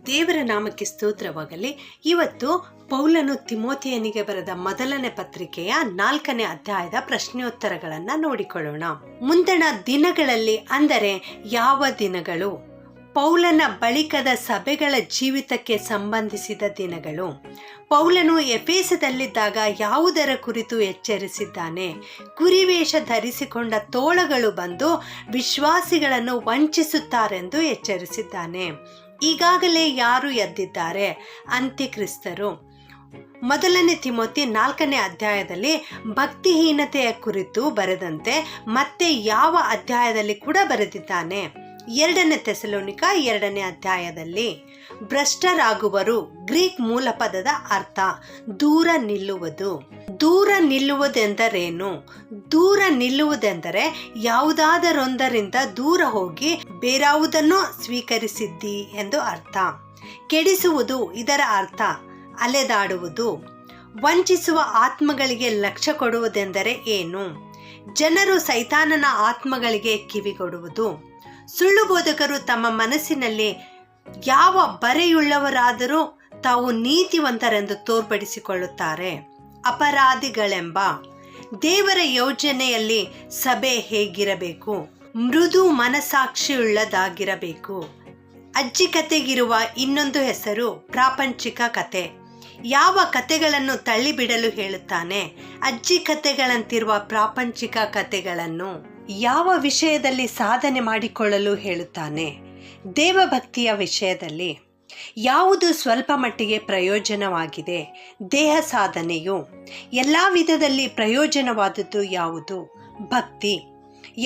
ದೇವರ ನಾಮಕ್ಕೆ ಸ್ತೋತ್ರವಾಗಲಿ. ಇವತ್ತು ಪೌಲನು ತಿಮೋಥೆಯನಿಗೆ ಬರೆದ ಮೊದಲನೇ ಪತ್ರಿಕೆಯ 4ನೇ ಅಧ್ಯಾಯದ ಪ್ರಶ್ನೋತ್ತರಗಳನ್ನು ನೋಡಿಕೊಳ್ಳೋಣ. ಮುಂದಣ ದಿನಗಳಲ್ಲಿ, ಅಂದರೆ ಯಾವ ದಿನಗಳು? ಪೌಲನ ಬಳಿಕದ ಸಭೆಗಳ ಜೀವಿತಕ್ಕೆ ಸಂಬಂಧಿಸಿದ ದಿನಗಳು. ಪೌಲನು ಎಫೆಸದಲ್ಲಿದ್ದಾಗ ಯಾವುದರ ಕುರಿತು ಎಚ್ಚರಿಸಿದ್ದಾನೆ? ಕುರಿವೇಷ ಧರಿಸಿಕೊಂಡ ತೋಳಗಳು ಬಂದು ವಿಶ್ವಾಸಿಗಳನ್ನು ವಂಚಿಸುತ್ತಾರೆಂದು ಎಚ್ಚರಿಸಿದ್ದಾನೆ. ಈಗಾಗಲೇ ಯಾರು ಎದ್ದಿದ್ದಾರೆ? ಅಂತ್ಯಕ್ರಿಸ್ತರು. ಮೊದಲನೇ ತಿಮೋಥಿ 4ನೇ ಅಧ್ಯಾಯದಲ್ಲಿ ಭಕ್ತಿಹೀನತೆಯ ಕುರಿತು ಬರೆದಂತೆ ಮತ್ತೆ ಯಾವ ಅಧ್ಯಾಯದಲ್ಲಿ ಕೂಡ ಬರೆದಿದ್ದಾನೆ? 2ನೇ ಥೆಸಲೋನಿಕ 2ನೇ ಅಧ್ಯಾಯದಲ್ಲಿ. ಭ್ರಷ್ಟರಾಗುವರು ಗ್ರೀಕ್ ಮೂಲ ಪದದ ಅರ್ಥ ದೂರ ನಿಲ್ಲುವುದು. ದೂರ ನಿಲ್ಲುವುದೆಂದರೇನು? ದೂರ ನಿಲ್ಲುವುದೆಂದರೆ ಯಾವುದಾದರೊಂದರಿಂದ ದೂರ ಹೋಗಿ ಬೇರಾವುದನ್ನು ಸ್ವೀಕರಿಸಿದ್ದಿ ಎಂದು ಅರ್ಥ. ಕೆಡಿಸುವುದು ಇದರ ಅರ್ಥ ಅಲೆದಾಡುವುದು. ವಂಚಿಸುವ ಆತ್ಮಗಳಿಗೆ ಲಕ್ಷ್ಯ ಕೊಡುವುದೆಂದರೆ ಏನು? ಜನರು ಸೈತಾನನ ಆತ್ಮಗಳಿಗೆ ಕಿವಿಗೊಡುವುದು. ಸುಳ್ಳು ಬೋಧಕರು ತಮ್ಮ ಮನಸ್ಸಿನಲ್ಲಿ ಯಾವ ಬರೆಯುಳ್ಳವರಾದರೂ ತಾವು ನೀತಿವಂತರೆಂದು ತೋರ್ಪಡಿಸಿಕೊಳ್ಳುತ್ತಾರೆ. ಅಪರಾಧಿಗಳೆಂಬ. ದೇವರ ಯೋಜನೆಯಲ್ಲಿ ಸಭೆ ಹೇಗಿರಬೇಕು? ಮೃದು ಮನಸಾಕ್ಷಿಯುಳ್ಳದಾಗಿರಬೇಕು. ಅಜ್ಜಿ ಕತೆಗಿರುವ ಇನ್ನೊಂದು ಹೆಸರು ಪ್ರಾಪಂಚಿಕ ಕತೆ. ಯಾವ ಕತೆಗಳನ್ನು ತಳ್ಳಿಬಿಡಲು ಹೇಳುತ್ತಾನೆ? ಅಜ್ಜಿ ಕತೆಗಳಂತಿರುವ ಪ್ರಾಪಂಚಿಕ ಕತೆಗಳನ್ನು. ಯಾವ ವಿಷಯದಲ್ಲಿ ಸಾಧನೆ ಮಾಡಿಕೊಳ್ಳಲು ಹೇಳುತ್ತಾನೆ? ದೇವಭಕ್ತಿಯ ವಿಷಯದಲ್ಲಿ. ಯಾವುದು ಸ್ವಲ್ಪ ಮಟ್ಟಿಗೆ ಪ್ರಯೋಜನವಾಗಿದೆ? ದೇಹ ಸಾಧನೆಯು. ಎಲ್ಲ ವಿಧದಲ್ಲಿ ಪ್ರಯೋಜನವಾದದ್ದು ಯಾವುದು? ಭಕ್ತಿ.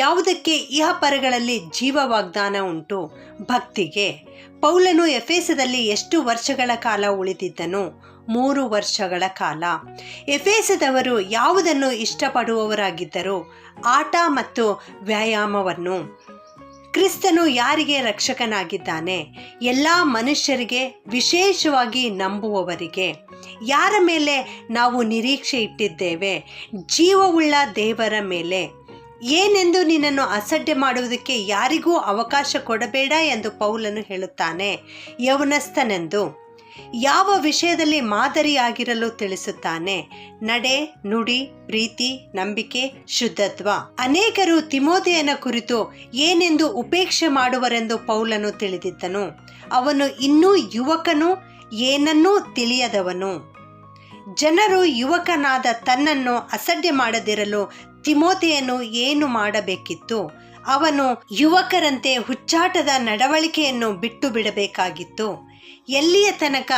ಯಾವುದಕ್ಕೆ ಇಹಪರಗಳಲ್ಲಿ ಜೀವ ವಾಗ್ದಾನ ಉಂಟು? ಭಕ್ತಿಗೆ. ಪೌಲನು ಎಫೆಸದಲ್ಲಿ ಎಷ್ಟು ವರ್ಷಗಳ ಕಾಲ ಉಳಿದಿದ್ದನು? 3 ವರ್ಷಗಳ ಕಾಲ. ಎಫೆಸದವರು ಯಾವುದನ್ನು ಇಷ್ಟಪಡುವವರಾಗಿದ್ದರು? ಆಟ ಮತ್ತು ವ್ಯಾಯಾಮವನ್ನು. ಕ್ರಿಸ್ತನು ಯಾರಿಗೆ ರಕ್ಷಕನಾಗಿದ್ದಾನೆ? ಎಲ್ಲ ಮನುಷ್ಯರಿಗೆ, ವಿಶೇಷವಾಗಿ ನಂಬುವವರಿಗೆ. ಯಾರ ಮೇಲೆ ನಾವು ನಿರೀಕ್ಷೆ ಇಟ್ಟಿದ್ದೇವೆ? ಜೀವವುಳ್ಳ ದೇವರ ಮೇಲೆ. ಏನೆಂದು ನಿನ್ನನ್ನು ಅಸಡ್ಡೆ ಮಾಡುವುದಕ್ಕೆ ಯಾರಿಗೂ ಅವಕಾಶ ಕೊಡಬೇಡ ಎಂದು ಪೌಲನು ಹೇಳುತ್ತಾನೆ. ಯೌವನಸ್ಥನೆಂದು. ಯಾವ ವಿಷಯದಲ್ಲಿ ಮಾದರಿಯಾಗಿರಲು ತಿಳಿಸುತ್ತಾನೆ? ನಡೆ, ನುಡಿ, ಪ್ರೀತಿ, ನಂಬಿಕೆ, ಶುದ್ಧತ್ವ. ಅನೇಕರು ತಿಮೋಥೆಯನ ಕುರಿತು ಏನೆಂದು ಉಪೇಕ್ಷೆ ಮಾಡುವರೆಂದು ಪೌಲನು ತಿಳಿದಿದ್ದನು. ಅವನು ಇನ್ನೂ ಯುವಕನು, ಏನನ್ನೂ ತಿಳಿಯದವನು. ಜನರು ಯುವಕನಾದ ತನ್ನನ್ನು ಅಸಡ್ಡೆ ಮಾಡದಿರಲು ತಿಮೋಥೆಯನು ಏನು ಮಾಡಬೇಕಿತ್ತು? ಅವನು ಯುವಕರಂತೆ ಹುಚ್ಚಾಟದ ನಡವಳಿಕೆಯನ್ನು ಬಿಟ್ಟು ಬಿಡಬೇಕಾಗಿತ್ತು. ಎಲ್ಲಿಯ ತನಕ?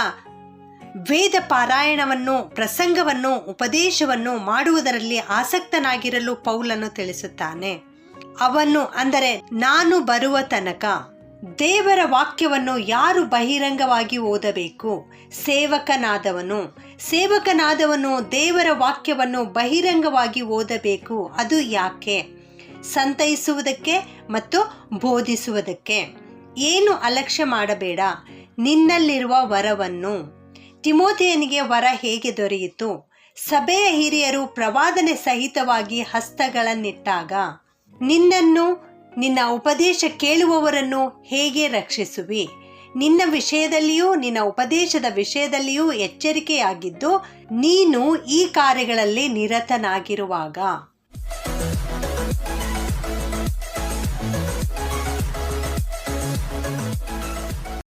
ವೇದ ಪಾರಾಯಣವನ್ನು, ಪ್ರಸಂಗವನ್ನು, ಉಪದೇಶವನ್ನು ಮಾಡುವುದರಲ್ಲಿ ಆಸಕ್ತನಾಗಿರಲು ಪೌಲನು ತಿಳಿಸುತ್ತಾನೆ. ಅವನು, ಅಂದರೆ ನಾನು ಬರುವ ತನಕ. ದೇವರ ವಾಕ್ಯವನ್ನು ಯಾರು ಬಹಿರಂಗವಾಗಿ ಓದಬೇಕು? ಸೇವಕನಾದವನು. ಸೇವಕನಾದವನು ದೇವರ ವಾಕ್ಯವನ್ನು ಬಹಿರಂಗವಾಗಿ ಓದಬೇಕು. ಅದು ಯಾಕೆ? ಸಂತೈಸುವುದಕ್ಕೆ ಮತ್ತು ಬೋಧಿಸುವುದಕ್ಕೆ. ಏನು ಅಲಕ್ಷ್ಯ ಮಾಡಬೇಡ, ನಿನ್ನಲ್ಲಿರುವ ವರವನ್ನು. ತಿಮೋಥೆಯನಿಗೆ ವರ ಹೇಗೆ ದೊರೆಯಿತು? ಸಭೆಯ ಹಿರಿಯರು ಪ್ರವಾದನೆ ಸಹಿತವಾಗಿ ಹಸ್ತಗಳನ್ನಿಟ್ಟಾಗ. ನಿನ್ನನ್ನು, ನಿನ್ನ ಉಪದೇಶ ಕೇಳುವವರನ್ನು ಹೇಗೆ ರಕ್ಷಿಸುವಿ? ನಿನ್ನ ವಿಷಯದಲ್ಲಿಯೂ ನಿನ್ನ ಉಪದೇಶದ ವಿಷಯದಲ್ಲಿಯೂ ಎಚ್ಚರಿಕೆಯಾಗಿದ್ದು ನೀನು ಈ ಕಾರ್ಯಗಳಲ್ಲಿ ನಿರತನಾಗಿರುವಾಗ.